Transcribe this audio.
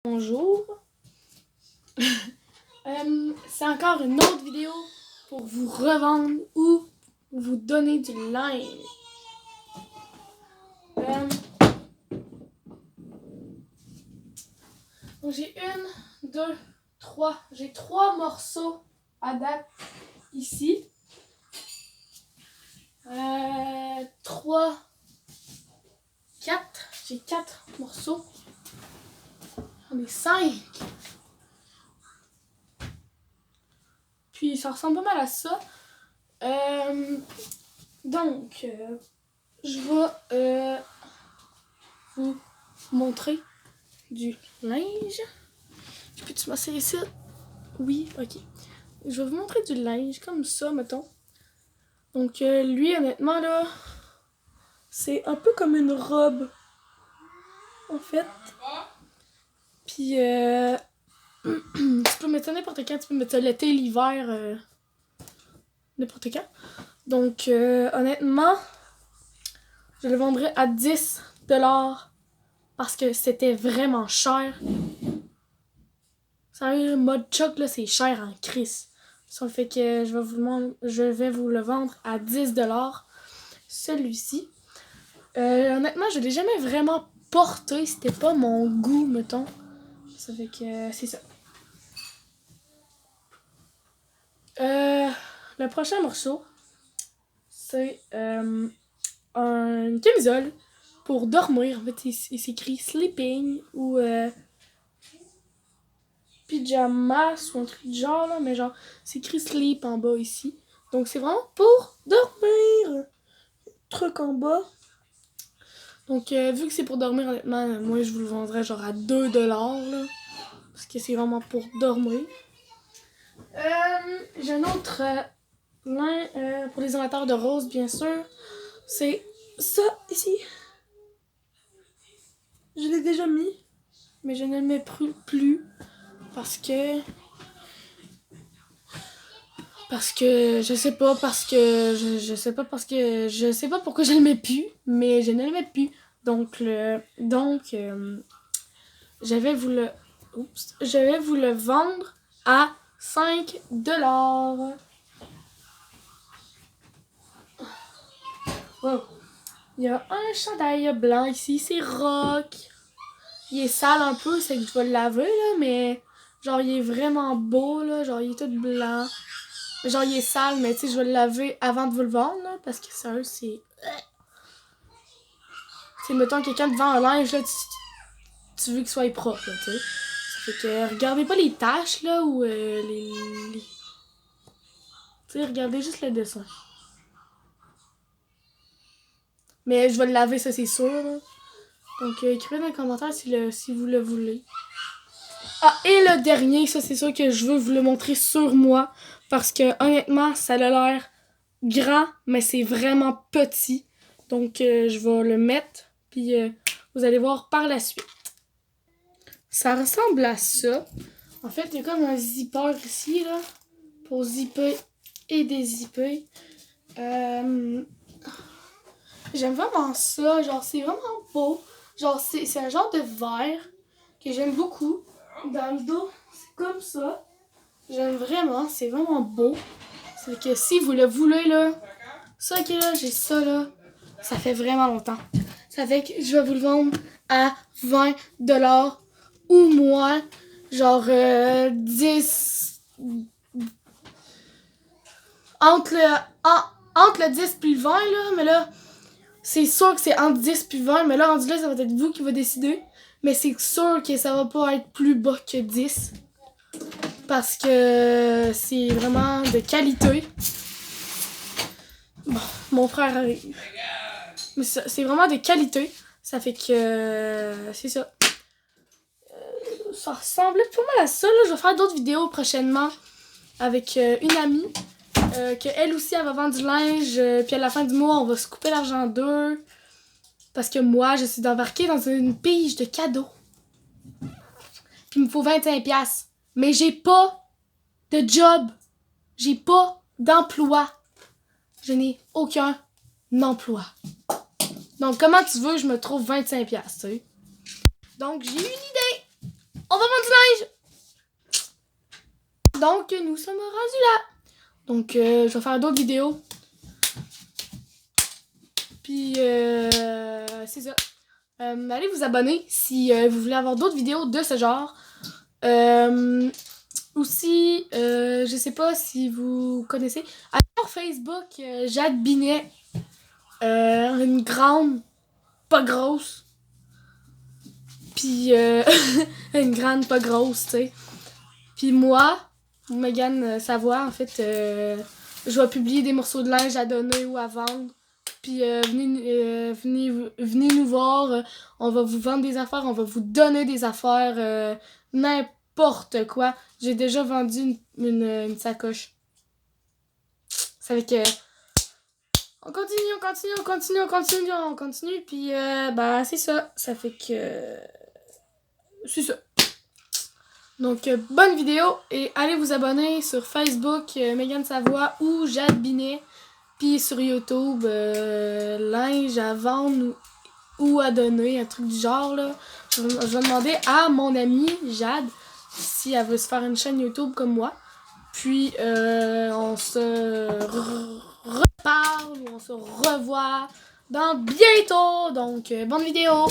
Bonjour. C'est encore une autre vidéo pour vous revendre ou vous donner du linge. Donc j'ai j'ai trois morceaux à date ici. J'ai 4 morceaux. J'en ai 5. Puis ça ressemble pas mal à ça. Donc, je vais vous montrer du linge. Peux-tu m'asseoir ici? Oui, ok. Je vais vous montrer du linge comme ça, mettons. Donc, lui, honnêtement, là, c'est un peu comme une robe, en fait. Puis, tu peux mettre ça n'importe quand. Tu peux mettre ça l'été, l'hiver, n'importe quand. Donc, honnêtement, je le vendrais à 10$ parce que c'était vraiment cher. Sérieux, mode choc, là, c'est cher en crise. Ça fait que je vais vous le vendre à 10$. Celui-ci. Honnêtement, je l'ai jamais vraiment porté. C'était pas mon goût, mettons. Ça fait que c'est ça. Le prochain morceau, c'est une camisole pour dormir. En fait, il s'écrit sleeping ou pyjamas ou un truc du genre, là, mais genre, c'est écrit sleep en bas ici. Donc, c'est vraiment pour dormir. Truc en bas. Donc, vu que c'est pour dormir, honnêtement, moi, je vous le vendrais genre à 2$, là. Parce que c'est vraiment pour dormir. J'ai un autre pour les amateurs de rose, bien sûr. C'est ça, ici. Je l'ai déjà mis, mais je ne le mets plus. Parce que je sais pas pourquoi je le mets plus, mais je ne le mets plus. Donc je vais vous le vendre à 5$. Wow. Il y a un chandail blanc ici, c'est rock. Il est sale un peu, c'est que je vais le laver là, mais genre il est vraiment beau là, genre il est tout blanc. Genre il est sale, mais tu sais, je vais le laver avant de vous le vendre là, parce que sérieux, c'est... Tu sais, mettons quelqu'un te vend un linge là, tu veux qu'il soit propre là, tu sais. Ça fait que regardez pas les taches là, ou les... Tu sais, regardez juste le dessin. Mais je vais le laver, ça c'est sûr là. Donc écrivez dans les commentaires si vous le voulez. Ah, et le dernier, ça c'est sûr que je veux vous le montrer sur moi. Parce que honnêtement, ça a l'air grand, mais c'est vraiment petit. Donc je vais le mettre, puis vous allez voir par la suite. Ça ressemble à ça. En fait, il y a comme un zipper ici, là, pour zipper et dézipper. J'aime vraiment ça, genre c'est vraiment beau. Genre c'est un genre de verre que j'aime beaucoup. Dans le dos, c'est comme ça. J'aime vraiment, c'est vraiment beau. C'est que si vous le voulez là, ça qui est là, j'ai ça là, ça fait vraiment longtemps. Ça fait que je vais vous le vendre à 20$ ou moins, genre 10... Entre le 10 puis le 20 là, mais là, c'est sûr que c'est entre 10 puis 20, mais là, rendu là, ça va être vous qui va décider. Mais c'est sûr que ça va pas être plus bas que 10. Parce que c'est vraiment de qualité. Bon, mon frère arrive. Mais c'est vraiment de qualité. Ça fait que c'est ça. Ça ressemblait pas mal à ça. Là. Je vais faire d'autres vidéos prochainement avec une amie. Qu'elle aussi, elle va vendre du linge. Puis à la fin du mois, on va se couper l'argent d'eux. Parce que moi, je suis embarquée dans une pige de cadeaux. Puis il me faut 25$. Mais j'ai pas de job. J'ai pas d'emploi. Je n'ai aucun emploi. Donc, comment tu veux que je me trouve 25$, tu sais? Donc, j'ai une idée. On va va vendre du linge. Donc, nous sommes rendus là. Donc, je vais faire d'autres vidéos. Puis, c'est ça. Allez vous abonner si vous voulez avoir d'autres vidéos de ce genre. Aussi, je sais pas si vous connaissez. Sur Facebook, Jade Binet. Une grande, pas grosse. Puis, une grande, pas grosse, tu sais. Puis moi, Megan Savoie, en fait, je vais publier des morceaux de linge à donner ou à vendre. Puis venez nous voir, on va vous vendre des affaires, on va vous donner des affaires, n'importe quoi. J'ai déjà vendu une sacoche. Ça fait que on continue, puis bah c'est ça. Ça fait que c'est ça. Donc bonne vidéo et allez vous abonner sur Facebook Megan Savoie ou Jade Binet. Puis sur YouTube, linge à vendre ou à donner, un truc du genre là. Je vais demander à mon amie Jade si elle veut se faire une chaîne YouTube comme moi. Puis on se reparle ou on se revoit dans bientôt. Donc bonne vidéo!